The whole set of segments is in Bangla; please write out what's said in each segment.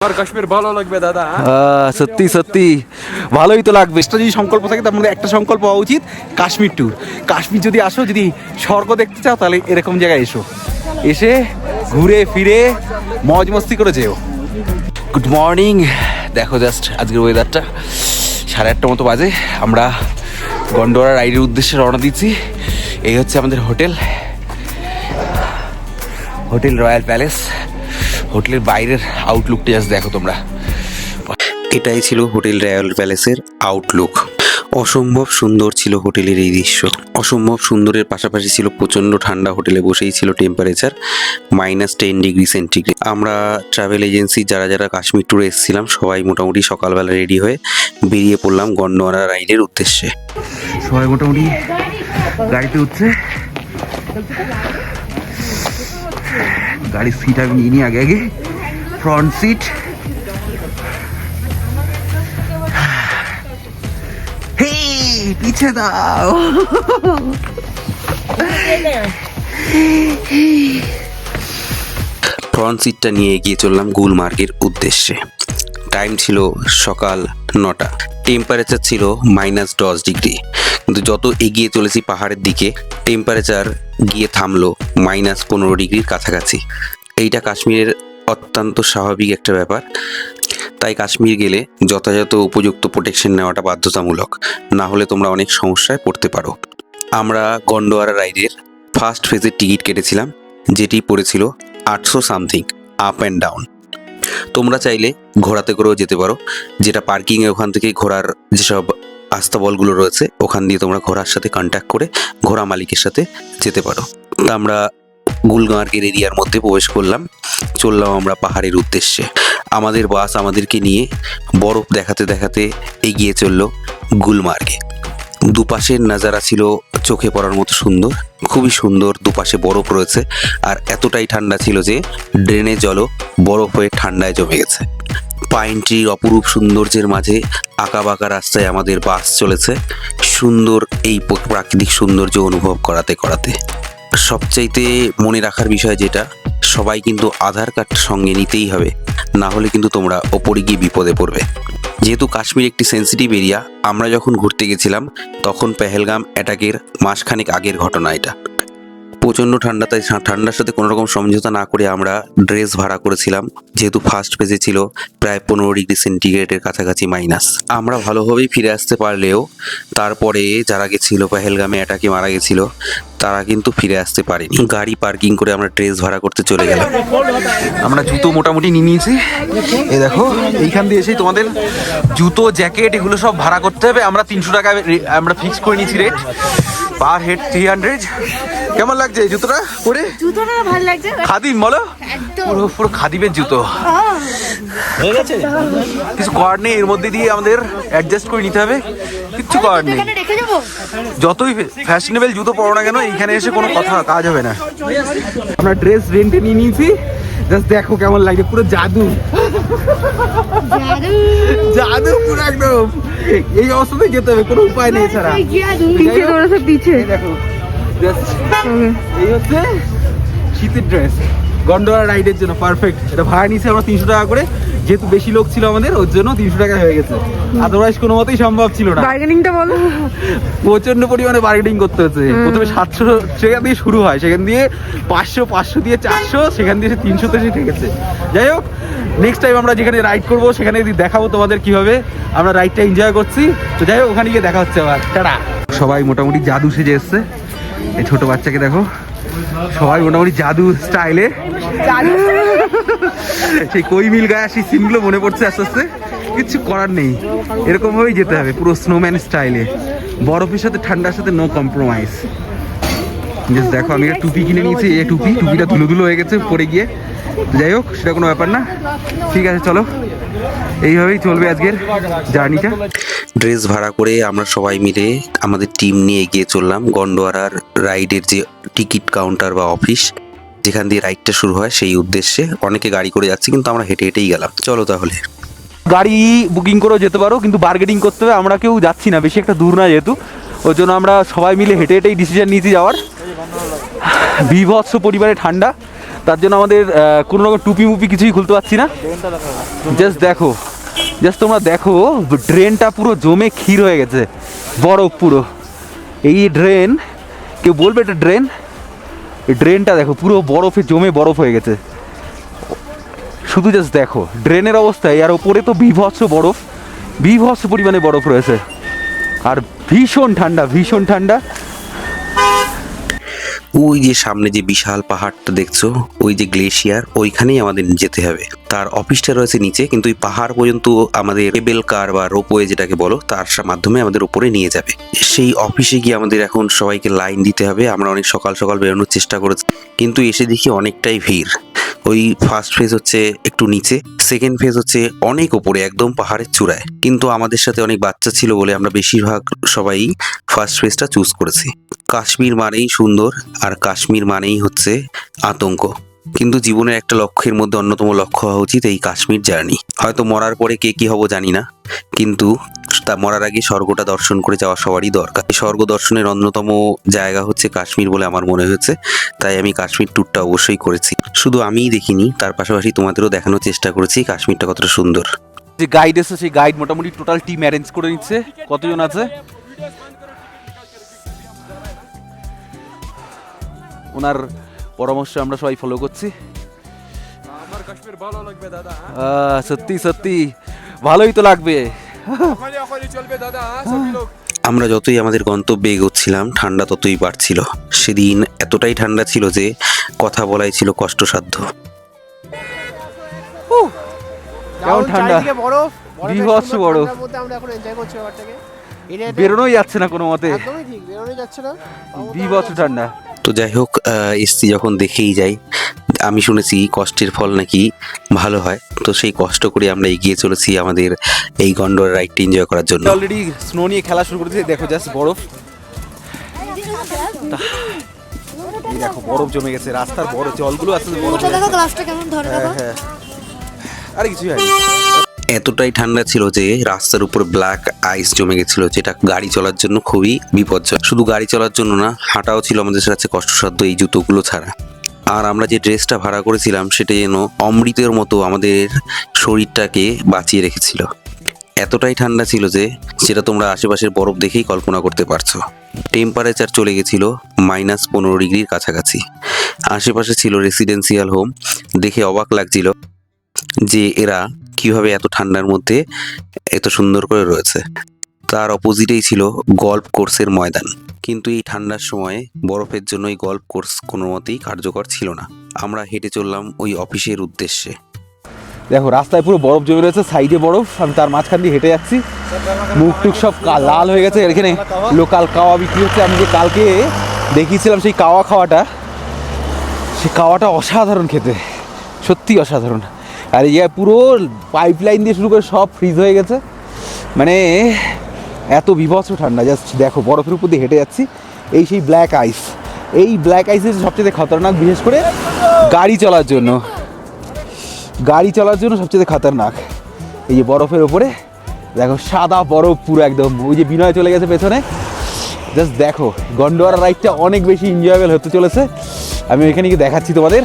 আমার কাশ্মীর ভালো লাগবে দাদা। সত্যি সত্যি ভালোই তো লাগবে। এটা যদি সংকল্প থাকে তার মধ্যে একটা সংকল্প হওয়া উচিত কাশ্মীর ট্যুর। কাশ্মীর যদি আসো, যদি স্বর্গ দেখতে চাও তাহলে এরকম জায়গায় এসো, এসে ঘুরে ফিরে মজ মস্তি করে যেও। গুড মর্নিং, দেখো জাস্ট আজকের ওয়েদারটা 8:30 মতো বাজে। আমরা গন্ডোয়ারা রাইডের উদ্দেশ্যে রওনা দিচ্ছি। এই হচ্ছে আমাদের হোটেল, হোটেল রয়্যাল প্যালেস। হোটেলের বাইরের আউটলুকটা জাস্ট দেখো তোমরা। এটাই ছিল হোটেল রয়্যাল প্যালেসের আউটলুক। অসম্ভব সুন্দর ছিল হোটেলের এই দৃশ্য। অসম্ভব সুন্দরের পাশাপাশি ছিল প্রচণ্ড ঠান্ডা। হোটেলে বসেই ছিল টেম্পারেচার -10°C। আমরা ট্রাভেল এজেন্সি যারা যারা কাশ্মীর ট্যুরে এসেছিলাম সবাই মোটামুটি সকালবেলা রেডি হয়ে বেরিয়ে পড়লাম গন্ডোয়ারা রাইডের উদ্দেশ্যে। সবাই মোটামুটি গাড়িতে উঠছে। গাড়ির সিট আমি নিয়ে নিই আগে আগে, ফ্রন্ট সিট। পিছে দাও। ফ্রন্ট সিটটা নিয়ে এগিয়ে চললাম গুলমার্গের উদ্দেশ্যে। টাইম ছিল সকাল 9টা। টেম্পারেচার ছিল -10°। কিন্তু যত এগিয়ে চলেছি পাহাড়ের দিকে টেম্পারেচার গিয়ে থামলো -15°-র কাছাকাছি। এইটা কাশ্মীরের অত্যন্ত স্বাভাবিক একটা ব্যাপার। তাই কাশ্মীর গেলে যথাযথ উপযুক্ত প্রোটেকশন নেওয়াটা বাধ্যতামূলক, না হলে তোমরা অনেক সমস্যায় পড়তে পারো। আমরা গন্ডোয়ারা রাইডের ফার্স্ট ফেজের টিকিট কেটেছিলাম, যেটি পড়েছিল 800 সামথিং আপ অ্যান্ড ডাউন। তোমরা চাইলে ঘোড়াতে করেও যেতে পারো, যেটা পার্কিংয়ে ওখান থেকে ঘোড়ার যেসব আস্তাবলগুলো রয়েছে ওখান দিয়ে তোমরা ঘোড়ার সাথে কন্ট্যাক্ট করে ঘোড়া মালিকের সাথে যেতে পারো। তা আমরা গুলমার্গের এরিয়ার মধ্যে প্রবেশ করলাম, চললাম আমরা পাহাড়ের উদ্দেশ্যে। আমাদের বাস আমাদেরকে নিয়ে বরফ দেখাতে দেখাতে এগিয়ে চলল গুলমার্গে। দুপাশের নাজারা ছিল চোখে পড়ার মতো সুন্দর, খুবই সুন্দর। দুপাশে বরফ রয়েছে আর এতটাই ঠান্ডা ছিল যে ড্রেনের জলও বরফ হয়ে ঠান্ডায় জমে গেছে। পাইন ট্রির অপরূপ সৌন্দর্যের মাঝে আঁকাবাঁকা রাস্তায় আমাদের বাস চলেছে, সুন্দর এই প্রাকৃতিক সৌন্দর্য অনুভব করাতে করাতে। সবচাইতে মনে রাখার বিষয় যেটা, সবাই কিন্তু আধার কার্ড সঙ্গে নিতেই হবে, না হলে কিন্তু তোমরা ওপরে গিয়ে বিপদে পড়বে। যেহেতু কাশ্মীর একটি সেন্সিটিভ এরিয়া, আমরা যখন ঘুরতে গেছিলাম তখন পেহেলগাম অ্যাটাকের মাসখানেক আগের ঘটনা এটা। প্রচণ্ড ঠান্ডা, তাই ঠান্ডার সাথে কোনো রকম সমঝোতা না করে আমরা ড্রেস ভাড়া করেছিলাম। যেহেতু ফার্স্ট পেজে ছিল প্রায় 15°C কাছাকাছি মাইনাস। আমরা ভালোভাবেই ফিরে আসতে পারলেও তারপরে যারা গেছিল পেহেলগামে অ্যাটাকে মারা গেছিল তারা কিন্তু ফিরে আসতে পারেনি। গাড়ি পার্কিং করে আমরা ড্রেস ভাড়া করতে চলে গেলাম। আমরা জুতো মোটামুটি নিয়ে নিয়েছি। এই দেখো, এইখান দিয়ে এসেই তোমাদের জুতো, জ্যাকেট এগুলো সব ভাড়া করতে হবে। আমরা 300 টাকা আমরা ফিক্স করে নিয়েছি রেট, পার হেড 300। কেমন লাগছে এই জুতোটা পরে? জুতোটা ভালো লাগছে। খাদিম বলো, পুরো পুরো খাদিমের জুতো হয়ে গেছে। কিছু করার নেই, এর মধ্যে দিয়ে আমাদের অ্যাডজাস্ট করে নিতে হবে, কিচ্ছু করার নেই। যতই ফ্যাশনেবল জুতো পরো না কেন, এইখানে এসে কোনো কথা কাজ হবে না। আমরা ড্রেস রেন্টে নিয়ে নিয়েছি, জাস্ট দেখো কেমন লাগে, পুরো জাদু জাদু পুরো একদম। এই অবস্থাতে যেতে হবে, কোনো উপায় নেই ছাড়া। দেখো এই হচ্ছে শীতের ড্রেস গন্ডোয়ারা রাইডের জন্য পারফেক্ট। এটা ভাড়া নিয়েছি আমরা 300 টাকা করে, যেহেতু বেশি লোক ছিল আমাদের ওর জন্য 300 টাকা হয়ে গেছে। আদারওয়াইজ কোনো মতেই সম্ভব ছিল না। বার্গেনিংটা বলো। প্রচন্ড পরিমাণে বার্গেনিং করতে হচ্ছে। প্রথমে 700 সেখান দিয়ে শুরু হয়, সেখান দিয়ে 500 দিয়ে 400, সেখান দিয়ে 300 এসে ঠেকেছে। যাই হোক, নেক্সট টাইম আমরা যেখানে রাইড করবো সেখানে দেখাবো তোমাদের কিভাবে আমরা রাইডটা এনজয় করছি। তো যাই হোক, ওখানে গিয়ে দেখা হচ্ছে আবার। টাটা। সবাই মোটামুটি জাদু সেজে এসছে। এই ছোট বাচ্চাকে দেখো, সবাই মোটামুটি জাদু স্টাইলে। সেই কই মিল গায়ে সেই সিনগুলো মনে পড়ছে আস্তে আস্তে। কিচ্ছু করার নেই, এরকম ভাবেই যেতে হবে, পুরো স্নোম্যান স্টাইলে। বরফের সাথে ঠান্ডার সাথে নো কম্প্রোমাইজ। জাস্ট দেখো, আমি একটা টুপি কিনে নিয়েছি। এই টুপিটা ধুলো ধুলো হয়ে গেছে পরে গিয়ে। যাই হোক, সেটা কোনো ব্যাপার না। ঠিক আছে, চলো এইভাবেই চলবে আজকের জার্নিটা। ড্রেস ভাড়া করে আমরা সবাই মিলে আমাদের টিম নিয়ে এগিয়ে চললাম গন্ডোয়ারার রাইডের যে টিকিট কাউন্টার বা অফিস, যেখান দিয়ে রাইডটা শুরু হয় সেই উদ্দেশ্যে। অনেকে গাড়ি করে যাচ্ছে, কিন্তু আমরা হেঁটে হেঁটেই গেলাম। চলো তাহলে। গাড়ি বুকিং করেও যেতে পারো, কিন্তু বার্গেনিং করতে হবে। আমরা কেউ যাচ্ছি না, বেশি একটা দূর না যেহেতু, ওই জন্য আমরা সবাই মিলে হেঁটে হেঁটেই ডিসিশন নিয়েছি যাওয়ার। বিভৎস পরিমাণে ঠান্ডা, তার জন্য আমাদের কোনো রকম টুপি মুপি কিছুই খুলতে পারছি না। জাস্ট দেখো, জাস্ট তোমরা দেখো, ড্রেনটা পুরো জমে ক্ষীর হয়ে গেছে, বরফ পুরো। এই ড্রেন, কেউ বলবে এটা ড্রেন? এই ড্রেনটা দেখো পুরো বরফে জমে বরফ হয়ে গেছে। শুধু জাস্ট দেখো ড্রেনের অবস্থা। আর ওপরে তো বিভৎস বরফ, বিভৎস পরিমাণে বরফ রয়েছে, আর ভীষণ ঠান্ডা, ভীষণ ঠান্ডা। ওই যে সামনে যে বিশাল পাহাড়টা দেখছো, ওই যে গ্লেশিয়ার, ওইখানেই আমাদের যেতে হবে। তার অফিসটা রয়েছে নিচে, কিন্তু ওই পাহাড় পর্যন্ত আমাদের কেবল কার বা রোপওয়ে যেটাকে বলো, তার মাধ্যমে আমাদের উপরে নিয়ে যাবে। সেই অফিসে গিয়ে আমাদের এখন সবাইকে লাইন দিতে হবে। আমরা অনেক সকাল সকাল বেরোনোর চেষ্টা করেছি, কিন্তু এসে দেখি অনেকটাই ভিড়। ওই ফার্স্ট ফেজ হচ্ছে একটু নিচে, সেকেন্ড ফেজ হচ্ছে অনেক ওপরে, একদম পাহাড়ের চূড়ায়। কিন্তু আমাদের সাথে অনেক বাচ্চা ছিল বলে আমরা বেশিরভাগ সবাই ফার্স্ট ফেজটা চুজ করেছি। কাশ্মীর মানেই সুন্দর, আর কাশ্মীর মানেই হচ্ছে আতঙ্ক। কিন্তু জীবনের একটা লক্ষ্যের মধ্যে অন্যতম লক্ষ্য হওয়া উচিত এই কাশ্মীর জার্নি। হয়তো মরার পরে কে কি হব জানি না, কিন্তু তা মরার আগে স্বর্গটা দর্শন করে যাওয়া সবারই দরকার। এই স্বর্গ দর্শনের অন্যতম জায়গা হচ্ছে কাশ্মীর বলে আমার মনে হয়েছে, তাই আমি কাশ্মীর ট্যুরটা অবশ্যই করেছি। শুধু আমিই দেখিনি, তার পাশাপাশি তোমাদেরও দেখানোর চেষ্টা করেছি কাশ্মীরটা কতটা সুন্দর। যে গাইড এসে, সেই গাইড মোটামুটি টোটাল টিম অ্যারেঞ্জ করে নিচ্ছে। কতজন আছে ওনার পরামর্শ আমরা সবাই ফলো করছি। আমার কাশ্মীর ভালো লাগবে দাদা। সত্যি সত্যি ভালোই তো লাগবে। চলবে দাদা সবই লোক। আমরা যতই আমাদের গন্তব্যে এগোচ্ছিলাম, ঠান্ডা ততই বাড়ছিল। সেদিন এতটাই ঠান্ডা ছিল যে কথা বলাই ছিল কষ্টসাধ্য। কেমন ঠান্ডা, বরফ, বিভৎস বরফ। আমরা এখন এনজয় করছি ব্যাপারটাকে। বেরোনোই যাচ্ছে না কোনো মতে, একদমই ঠিক, বেরোনোই যাচ্ছে না, বিভৎস ঠান্ডা। তো যাই হোক, এসছি যখন দেখেই যাই। আমি শুনেছি কষ্টের ফল নাকি ভালো হয়, তো সেই কষ্ট করে আমরা এগিয়ে চলেছি আমাদের এই গন্ডোর রাইডটি এনজয় করার জন্য। অলরেডি স্নো নিয়ে খেলা শুরু করেছে, দেখো জাস্ট বরফ। এই দেখো বরফ জমে গেছে, রাস্তার বরফ, জলগুলো আসলে বরফ। দেখো গ্লাসটা কেমন ধরে দেখো। হ্যাঁ, আরে কিছুই হয়নি। এতটাই ঠান্ডা ছিল যে রাস্তার উপর ব্ল্যাক আইস জমে গেছিল, যেটা গাড়ি চলার জন্য খুবই বিপজ্জনক। শুধু গাড়ি চলার জন্য না, হাঁটাও ছিল আমাদের কাছে কষ্টসাধ্য এই জুতোগুলো ছাড়া। আর আমরা যে ড্রেসটা ভাড়া করেছিলাম সেটা যেন অমৃতের মতো আমাদের শরীরটাকে বাঁচিয়ে রেখেছিল। এতটাই ঠান্ডা ছিল যে সেটা তোমরা আশেপাশের বরফ দেখেই কল্পনা করতে পারছো। টেম্পারেচার চলে গেছিল -15 ডিগ্রির কাছাকাছি। আশেপাশে ছিল রেসিডেন্সিয়াল হোম। দেখে অবাক লাগছিল যে এরা কিভাবে এত ঠান্ডার মধ্যে এত সুন্দর করে রয়েছে। তার অপোজিটেই ছিল গল্ফ কোর্সের ময়দান, কিন্তু এই ঠান্ডার সময়ে বরফের জন্য এই গল্ফ কোর্স কোনো মতেই কার্যকর ছিল না। আমরা হেঁটে চললাম ওই অফিসের উদ্দেশ্যে। দেখো রাস্তায় পুরো বরফ জমে রয়েছে, সাইডে বরফ, আমি তার মাঝখান দিয়ে হেঁটে যাচ্ছি। মুখ টুক সব লাল হয়ে গেছে। এখানে লোকাল কাওয়া বিক্রি হচ্ছে। আমি যে কালকে দেখিয়েছিলাম সেই কাওয়া খাওয়াটা, সেই কাওয়াটা অসাধারণ খেতে, সত্যি অসাধারণ। আর এই পুরো পাইপ লাইন দিয়ে শুরু করে সব ফ্রিজ হয়ে গেছে, মানে এত বিভৎস ঠান্ডা। জাস্ট দেখো বরফের উপর দিয়ে হেঁটে যাচ্ছি। এই সেই ব্ল্যাক আইস, এই ব্ল্যাক আইসের সবচেয়ে খতরনাক, বিশেষ করে গাড়ি চলার জন্য, গাড়ি চলার জন্য সবচেয়ে খতরনাক। এই যে বরফের ওপরে দেখো সাদা বরফ পুরো একদম। ওই যে বিনয় চলে গেছে পেছনে। জাস্ট দেখো গন্ডোয়ারা রাইডটা অনেক বেশি এনজয়েবল হতে চলেছে। আমি ওইখানে গিয়ে দেখাচ্ছি তোমাদের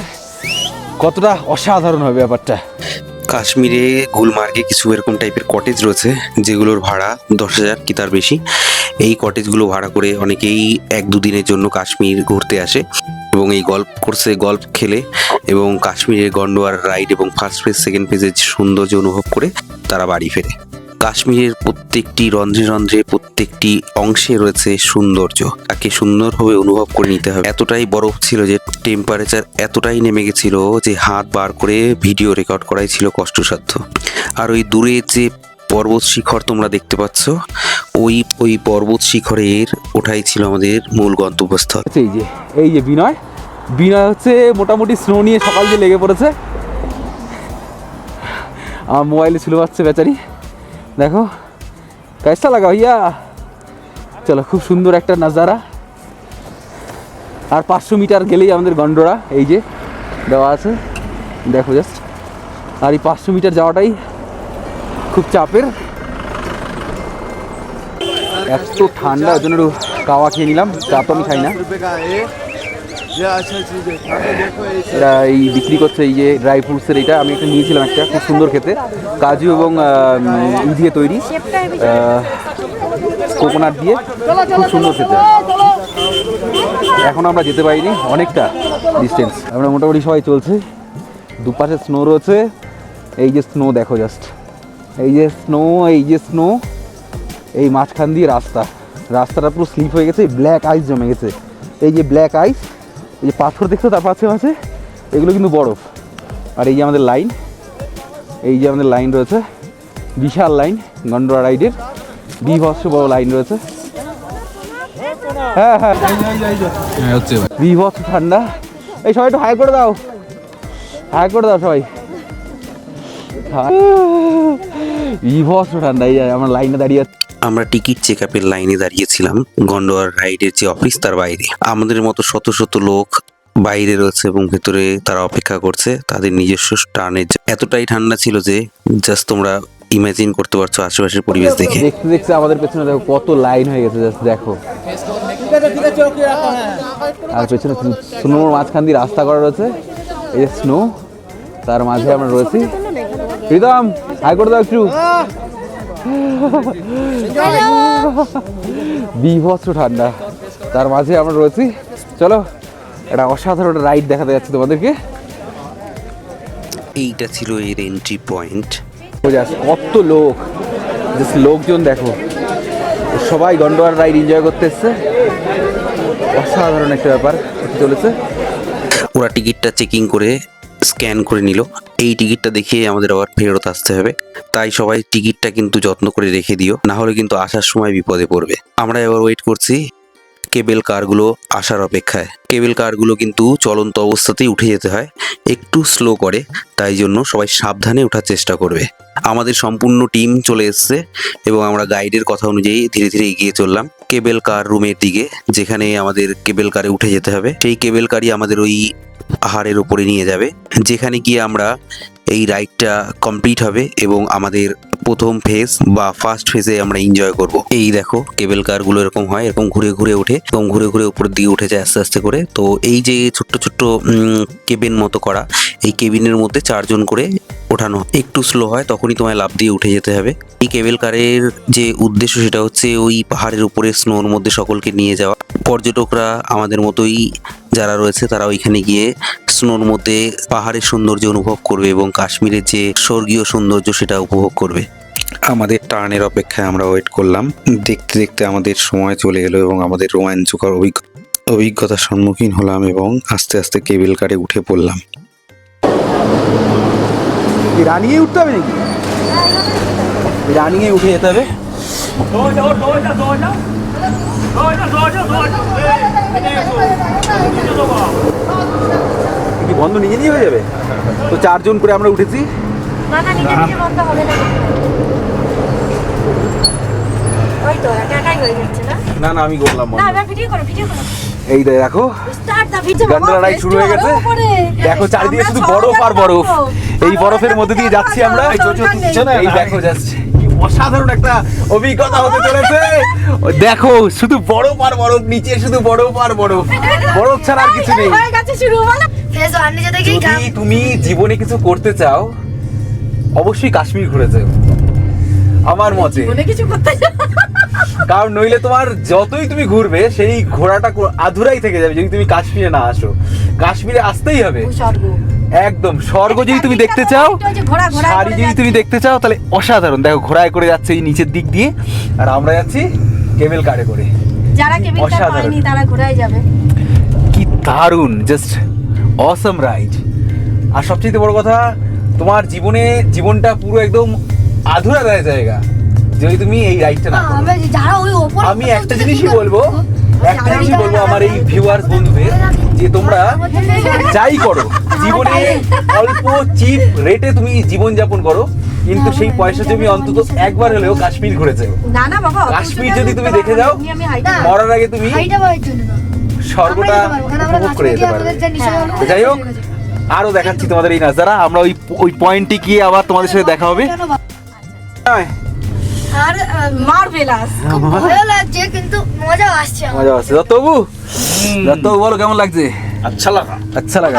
কতটা অসাধারণ হবে ব্যাপারটা। কাশ্মীরে গুলমার্গে কিছু এরকম টাইপের কটেজ রয়েছে যেগুলোর ভাড়া 10,000 কি তার বেশি। এই কটেজগুলো ভাড়া করে অনেকেই 1-2 দিনের জন্য কাশ্মীর ঘুরতে আসে এবং এই গল্ফ কোর্সে গল্ফ খেলে এবং কাশ্মীরের গন্ডোয়ার রাইড এবং ফার্স্ট ফেজ সেকেন্ড ফেজের সৌন্দর্য অনুভব করে তারা বাড়ি ফেরে। কাশ্মীরের প্রত্যেকটি রন্ধ্রে রন্ধ্রে, প্রত্যেকটি অংশে রয়েছে সৌন্দর্য, তাকে সুন্দরভাবে অনুভব করে নিতে হবে। এতটাই বরফ ছিল যে টেম্পারেচার এতটাই নেমে গেছিল যে হাত বার করে ভিডিও রেকর্ড করাই ছিল কষ্টসাধ্য। আর ওই দূরে যে পর্বত শিখর তোমরা দেখতে পাচ্ছ, ওই পর্বত শিখরের ওঠাই ছিল আমাদের মূল গন্তব্যস্থল। এই যে বিনয় হচ্ছে মোটামুটি স্নো নিয়ে সকাল দিয়ে লেগে পড়েছে। আমার মোবাইলে ছিল পাচ্ছে বেচারি। দেখো कैसा लगा भैया? চলো, খুব সুন্দর একটা নাজারা। আর 500 মিটার গেলেই আমাদের গন্ডোরা এই যে দেওয়া আছে, দেখো জাস্ট। আর এই 500 মিটার যাওয়াটাই খুব চাপের। এত ঠান্ডা, ওই জন্য একটু কাওয়া খেয়ে নিলাম। চা তো আমি খাই না। ये अच्छा चीज है देखो ये এরা এই বিক্রি করছে এই যে ড্রাই ফ্রুটসের, এইটা আমি একটা নিয়েছিলাম, একটা খুব সুন্দর খেতে, কাজু এবং ই দিয়ে তৈরি, কোকোনাট দিয়ে, খুব সুন্দর খেতে। এখন আমরা যেতে পারিনি, অনেকটা ডিস্টেন্স। আমরা মোটামুটি সবাই চলছে, দুপাশে স্নো রয়েছে, এই যে স্নো দেখো জাস্ট, এই যে স্নো, এই যে স্নো, এই মাঝখান দিয়ে রাস্তাটা পুরো স্লিপ হয়ে গেছে, ব্ল্যাক আইস জমে গেছে, এই যে ব্ল্যাক আইস, এই যে পাথর দেখছো তার পাশে আছে, এগুলো কিন্তু বরফ। আর এই যে আমাদের লাইন, এই যে আমাদের লাইন রয়েছে, বিশাল লাইন গন্ডোয়া রাইডের, বিভৎস বড় লাইন রয়েছে। হ্যাঁ হ্যাঁ হচ্ছে বিভৎস ঠান্ডা। এই সবাই একটু হাই করে দাও, হাই করে দাও সবাই। বিভৎস ঠান্ডা, এই আমরা লাইনে দাঁড়িয়ে আছি। আমরা টিকিট চেক আপের লাইনে দাঁড়িয়েছিলাম গন্ডোয়ার রাইডের যে অফিস তার বাইরে। আমাদের মতো শত শত লোক বাইরে রয়েছে এবং ভেতরে তারা অপেক্ষা করছে তাদের নিজস্ব টার্নের। এতটাই ঠান্ডা ছিল যে জাস্ট তোমরা ইমাজিন করতে পারছো আশেপাশের পরিবেশ দেখে। দেখতে দেখতে আমাদের পেছনে দেখো কত লাইন হয়ে গেছে, জাস্ট দেখো। আর পেছনে স্নোর মাঝখান দিয়ে রাস্তা করা রয়েছে, এই যে স্নো, তার মাঝে আমরা রয়েছি। প্রীতম হাই করে দাও একটু। বিভৎস ঠান্ডা, তার মাঝে আমরা রয়েছি। চলো একটা অসাধারণ রাইড দেখাতে যাচ্ছি তোমাদেরকে। এইটা ছিল এর এন্ট্রি পয়েন্ট। কত লোক, জাস্ট লোকজন দেখো, সবাই গন্ডোয়ার রাইড এনজয় করতে এসছে। অসাধারণ একটা ব্যাপার চলেছে। ওরা টিকিটটা চেকিং করে স্ক্যান করে নিল, এই টিকিটটা দেখিয়ে আমাদের আবার ফেরত আসতে হবে। তাই সবাই টিকিটটা কিন্তু যত্ন করে রেখে দিও, না হলে কিন্তু আসার সময় বিপদে পড়বে। আমরা এবার ওয়েট করছি কেবল কারগুলো আসার অপেক্ষায়। কেবল কারগুলো কিন্তু চলন্ত অবস্থাতেই উঠে যেতে হয়, একটু স্লো করে, তাই জন্য সবাই সাবধানে ওঠার চেষ্টা করবে। আমাদের সম্পূর্ণ টিম চলে এসছে এবং আমরা গাইডের কথা অনুযায়ী ধীরে ধীরে এগিয়ে চললাম কেবল কার রুমের দিকে, যেখানে আমাদের কেবল কারে উঠে যেতে হবে। সেই কেবল কারই আমাদের ওই পাহাড়ের উপরে নিয়ে যাবে, যেখানে গিয়ে আমরা এই রাইডটা কমপ্লিট হবে এবং আমাদের প্রথম ফেজ বা ফার্স্ট ফেজে আমরা এনজয় করব। এই দেখো কেবল কারগুলো এরকম হয়, এরকম ঘুরে ঘুরে ওঠে এবং ঘুরে ঘুরে উপরের দিকে উঠে যায় আস্তে আস্তে করে। তো এই যে ছোট্ট ছোট্ট কেবিন মতো করা, এই কেবিনের মধ্যে 4 জন করে ওঠানো। একটু স্লো হয় তখনই তোমায় লাফ দিয়ে উঠে যেতে হবে। এই কেবল কারের যে উদ্দেশ্য সেটা হচ্ছে ওই পাহাড়ের উপরে স্নোর মধ্যে সকলকে নিয়ে যাওয়া। পর্যটকরা আমাদের মতোই যারা রয়েছে তারা ওইখানে গিয়ে স্নোর মধ্যে পাহাড়ের সৌন্দর্য অনুভব করবে এবং কাশ্মীরের যে স্বর্গীয় সৌন্দর্য সেটা উপভোগ করবে। আমাদের টার্নের অপেক্ষায় আমরা ওয়েট করলাম, দেখতে দেখতে আমাদের সময় চলে এলো এবং আমাদের রোমাঞ্চকর অভিজ্ঞতার সম্মুখীন হলাম এবং আস্তে আস্তে কেবল কারে উঠে পড়লাম। রানিংয়ে উঠতে হবে নাকি? রানিংয়ে উঠে যেতে হবে। কি বন্ধ নিজে নিয়ে হয়ে যাবে? তো 4 জন করে আমরা উঠেছি। না না, নিজে নিজে বন্ধ হবে না। ওই তো একাই হয়ে যাচ্ছে না? না না আমি করলাম বন্ধ। না এবার ভিডিও করো, ভিডিও করো। এই দেখো start the video. Gondola ride শুরু হয়ে গেছে। দেখো চারিদিকে শুধু বরফ আর বরফ। এই বরফের মধ্যে দিয়ে যাচ্ছি আমরা। এই দেখো জাস্ট অসাধারণ একটা অভিজ্ঞতা হতে চলেছে। দেখো শুধু বরফ আর বরফ, নিচে শুধু বরফ আর বরফ, বরফ ছাড়া আর কিছু নেই। হয়ে গেছে শুরু বলো। ফেজ 1 নিচে দেখি যদি তুমি জীবনে কিছু করতে চাও অবশ্যই কাশ্মীর ঘুরে যাও আমার মতে। বলে কিছু করতে কারণ নইলে তোমার যতই তুমি ঘুরবে সেই ঘোরাটা আধুরাই থেকে যাবে যদি তুমি কাশ্মীরে না আসো। কাশ্মীরে আসতেই হবে, স্বর্গ একদম স্বর্গ। যদি তুমি দেখতে চাও, শাড়ি যদি তুমি দেখতে চাও তাহলে অসাধারণ। দেখো ঘোড়ায় করে যাচ্ছে এই নিচের দিক দিয়ে, আর আমরা যাচ্ছি কেবল কারে করে। যারা কেবল কার পায়নি তারা ঘোড়ায় যাবে। কি দারুণ, জাস্ট অসম রাইড। আর সবচেয়ে বড় কথা, তোমার জীবনটা পুরো একদম আধুরা দেয় জায়গা যদি তুমি এই রাইডটা না করো। যারা ওই উপরে, আমি একটা জিনিসই বলবো আমার এই ভিউয়ার্স বন্ধুদের, যে তোমরা যাই করো জীবনে অল্প চিপ রেটে তুমি জীবন যাপন করো, কিন্তু সেই পয়সা তুমি অন্তত একবার হলেও কাশ্মীর ঘুরে যাও। না না বাবা, কাশ্মীর যদি তুমি দেখে যাও, মরার আগে তুমি স্বর্গটা উপভোগ করে যেতে পারবে। যাই হোক, আরো দেখাচ্ছি তোমাদের এই নাজারা। আমরা ওই পয়েন্টে গিয়ে আবার তোমাদের সাথে দেখা হবে। আর মার্ভেলাস, ভালো লাগছে কিন্তু মজা আসছে। তবু বলো কেমন লাগছে? আচ্ছা লাগা कैसा लगा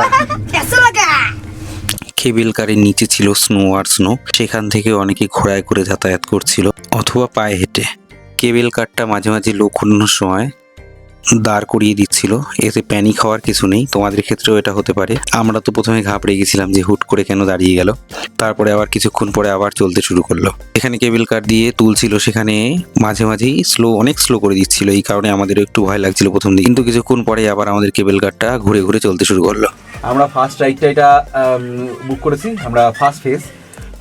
কেবিল কারের নিচে ছিল স্নো আর স্নো, সেখান থেকে অনেকে ঘোড়ায় করে যাতায়াত করছিল অথবা পায়ে হেঁটে। কেবিল কারটা মাঝে মাঝে লোক অন্যান্য সময় দাঁড় করিয়ে দিচ্ছিল, এতে প্যানিক হওয়ার কিছু নেই, তোমাদের ক্ষেত্রেও এটা হতে পারে। আমরা তো প্রথমে ঘাবড়ে গেছিলাম যে হুট করে কেন দাঁড়িয়ে গেল, তারপরে আবার কিছুক্ষণ পরে আবার চলতে শুরু করলো। এখানে কেবিল কার দিয়ে তুলছিল, সেখানে মাঝে মাঝেই অনেক স্লো করে দিচ্ছিল, এই কারণে আমাদের একটু ভয় লাগছিল প্রথম দিকে, কিন্তু কিছুক্ষণ পরে আবার আমাদের কেবিল কারটা ঘুরে ঘুরে চলতে শুরু করলো। আমরা ফার্স্ট রাইডটা এটা বুক করেছি, আমরা ফার্স্ট ফেজ,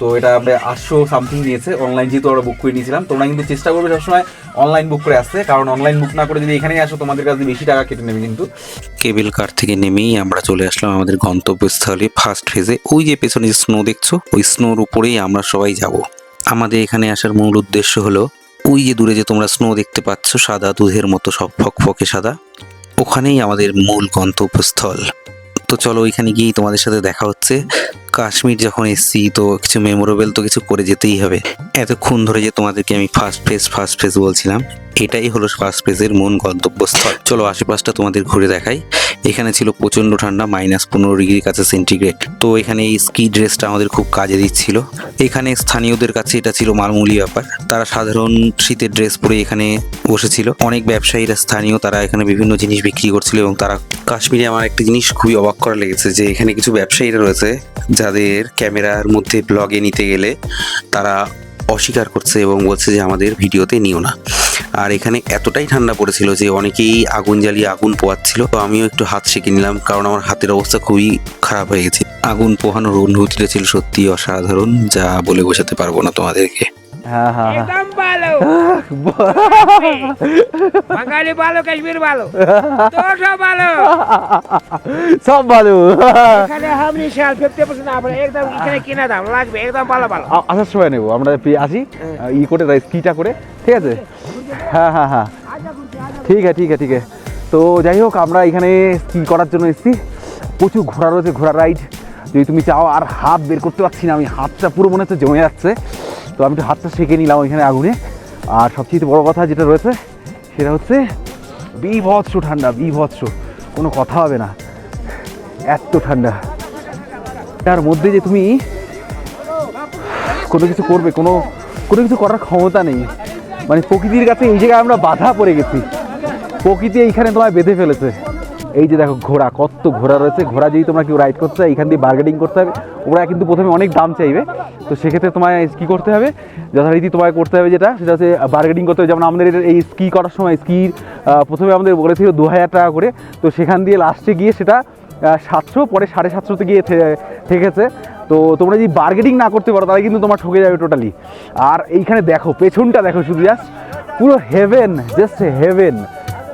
তো এটা আমরা 800 সামথিং নিয়েছে অনলাইন, যেহেতু আমরা বুক করে নিয়েছিলাম। তোমরা কিন্তু চেষ্টা করবে সবসময় অনলাইন বুক করে আসতে, কারণ অনলাইন বুক না করে যদি এখানেই আসো তোমাদের কাছে বেশি টাকা কেটে নেবে কিন্তু। কেবিল কার থেকে নেমেই আমরা চলে আসলাম আমাদের গন্তব্যস্থলে ফার্স্ট ফেজে। ওই যে পেছনে যে স্নো দেখছো, ওই স্নোর উপরেই আমরা সবাই যাব। আমাদের এখানে আসার মূল উদ্দেশ্য হলো ওই যে দূরে যে তোমরা স্নো দেখতে পাচ্ছ, সাদা দুধের মতো সব ফকফকে সাদা, ওখানেই আমাদের মূল গন্তব্যস্থল। তো চলো ওইখানে গিয়েই তোমাদের সাথে দেখা হচ্ছে। কাশ্মীর যখন এসছি তো কিছু মেমোরেবল তো কিছু করে যেতেই হবে। এতক্ষণ ধরে যে তোমাদেরকে আমি ফার্স্ট ফেজ বলছিলাম, এটাই হলো ফার্স্ট ফেজের মূল গন্তব্যস্থল। চলো আশেপাশটা তোমাদের ঘুরে দেখাই। এখানে ছিল প্রচণ্ড ঠান্ডা, -15 ডিগ্রির কাছে সেন্টিগ্রেড। তো এখানে এই স্কি ড্রেসটা আমাদের খুব কাজে দিচ্ছিল। এখানে স্থানীয়দের কাছে এটা ছিল মামুলি ব্যাপার, তারা সাধারণ শীতের ড্রেস পরে এখানে বসেছিল। অনেক ব্যবসায়ীরা স্থানীয়, তারা এখানে বিভিন্ন জিনিস বিক্রি করছিল। এবং তারা কাশ্মীরে আমার একটা জিনিস খুবই অবাক করা লেগেছে, যে এখানে কিছু ব্যবসায়ীরা রয়েছে যাদের ক্যামেরার মধ্যে ব্লগে নিতে গেলে তারা অস্বীকার করছে এবং বলছে যে আমাদের ভিডিওতে নিও না। আর এখানে এতটাই ঠান্ডা পড়েছিল যে অনেকেই আগুন জ্বালিয়ে আগুন পোয়াচ্ছিল। তো আমিও একটু হাত সেঁকে নিলাম, কারণ আমার হাতের অবস্থা খুবই খারাপ হয়ে গেছে। আগুন পোহানোর অনুভূতিটা ছিল সত্যি অসাধারণ, যা বলে বোঝাতে পারবো না তোমাদেরকে। হ্যাঁ হ্যাঁ एकदम ভালো বাঙালি ভালো, কাশ্মীর ভালো, তো সব ভালো। সব ভালো। এখানে হামনি শাল 50% আপনার একদম এখানে কিনা দাম লাগবে, একদম ভালো ভালো। আসার সময় নেবো আমরা, আসি করে স্কিটা করে, ঠিক আছে? হ্যাঁ হ্যাঁ হ্যাঁ ঠিক আছে। তো যাই হোক, আমরা এখানে স্কি করার জন্য এসেছি। প্রচুর ঘোড়া রয়েছে, ঘোড়া রাইড যদি তুমি চাও। আর হাত বের করতে পারছি না আমি, হাতটা পুরো মনে হচ্ছে জমে যাচ্ছে। তো আমি একটু হাতটা সেঁকে নিলাম ওইখানে আগুনে। আর সবচেয়ে বড় কথা যেটা রয়েছে সেটা হচ্ছে বীভৎস ঠান্ডা, বীভৎস, কোনো কথা হবে না, এত ঠান্ডা। তার মধ্যে যে তুমি কোনো কিছু করবে, কোনো কিছু করার ক্ষমতা নেই। মানে প্রকৃতির কাছে এই জায়গায় আমরা বাধা পড়ে গেছি, প্রকৃতি এইখানে তোমায় বেঁধে ফেলেছে। এই যে দেখো ঘোড়া, কত ঘোড়া রয়েছে। ঘোড়া যদি তোমরা কেউ রাইড করতে চাও, এইখান দিয়ে বার্গেনিং করতে হবে। ওরা কিন্তু প্রথমে অনেক দাম চাইবে, তো সেক্ষেত্রে তোমায় কী করতে হবে, যথারীতি তোমায় করতে হবে যেটা, সেটা হচ্ছে বার্গেনিং করতে হবে। যেমন আমাদের এই স্কি করার সময় স্কির প্রথমে আমাদের বলেছিল 2000 টাকা করে, তো সেখান দিয়ে লাস্টে গিয়ে সেটা 700, পরে 750 গিয়ে ঠেকেছে। তো তোমরা যদি বার্গেনিং না করতে পারো তাহলে কিন্তু তোমার ঠকে যাবে টোটালি। আর এইখানে দেখো, পেছনটা দেখো শুধু, জাস্ট পুরো হেভেন, জাস্ট হেভেন।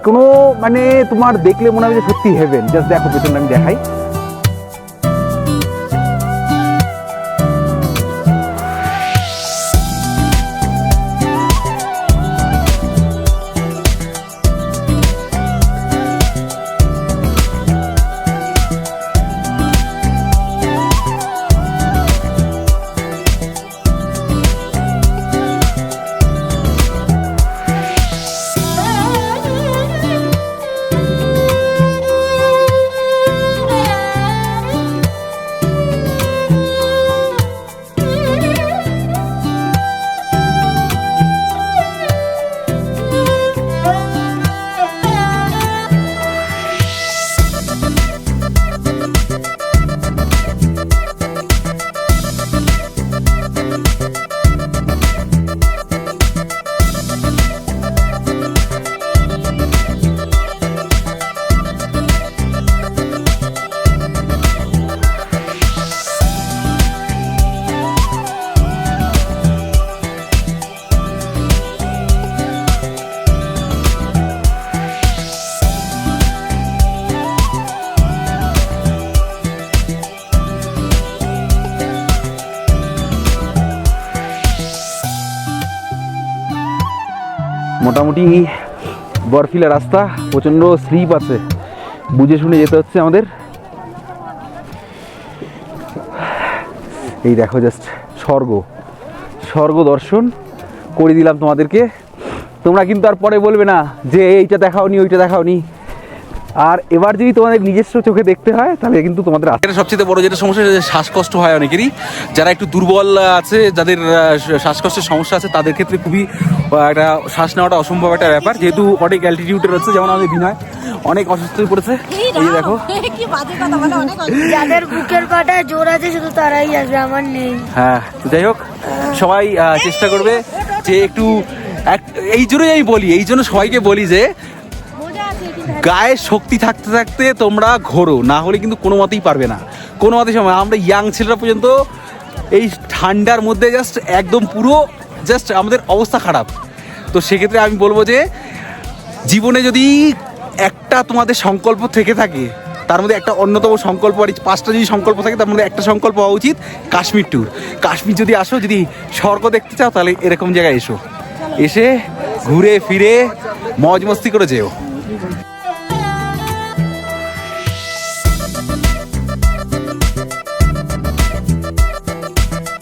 কোনো মানে তোমার দেখলে মনে হবে যে সত্যি হেভেন। জাস্ট দেখো পেছনটা, আমি দেখাই। মোটামুটি বরফিলা রাস্তা, প্রচণ্ড স্লিপ আছে, বুঝে শুনে যেতে হচ্ছে আমাদের। এই দেখো জাস্ট স্বর্গ দর্শন করে দিলাম তোমাদেরকে। তোমরা কিন্তু আর পরে বলবে না যে এইটা দেখাওনি ওইটা দেখাওনি। আর এবার যদি তোমাদের নিজস্ব চোখে দেখতে হয় তাহলে কিন্তু তোমাদের এটা সবচেয়ে বড় যেটা সমস্যা, যে শ্বাসকষ্ট হয় অনেকেরই, যারা একটু দুর্বল আছে, যাদের শ্বাসকষ্টের সমস্যা আছে, তাদের ক্ষেত্রে খুবই একটা শ্বাস নেওয়াটা অসম্ভব একটা ব্যাপার, যেহেতু অনেক অ্যালটিটিউডে রয়েছে। যেমন আমাদের বিনয় অনেক অসুস্থ হয়ে পড়েছে, এই যে দেখো। যাদের বুকের পাটায় জোর আছে শুধু তারাই আসবে, আমার নেই। হ্যাঁ, যাই হোক, সবাই চেষ্টা করবে যে একটু এই জন্যই আমি বলি, এই জন্য সবাইকে বলি যে গায়ে শক্তি থাকতে থাকতে তোমরা ঘোরো, না হলে কিন্তু কোনো মতেই পারবে না, কোনো মতেই সময়। আমরা ইয়াং ছেলেরা পর্যন্ত এই ঠান্ডার মধ্যে জাস্ট একদম পুরো জাস্ট আমাদের অবস্থা খারাপ। তো সেক্ষেত্রে আমি বলবো যে জীবনে যদি একটা তোমাদের সংকল্প থেকে থাকে, তার মধ্যে একটা অন্যতম সংকল্প, আর 5টা যদি সংকল্প থাকে তার মধ্যে একটা সংকল্প হওয়া উচিত কাশ্মীর ট্যুর। কাশ্মীর যদি আসো, যদি স্বর্গ দেখতে চাও, তাহলে এরকম জায়গায় এসো, এসে ঘুরে ফিরে মজ মস্তি করে যেও।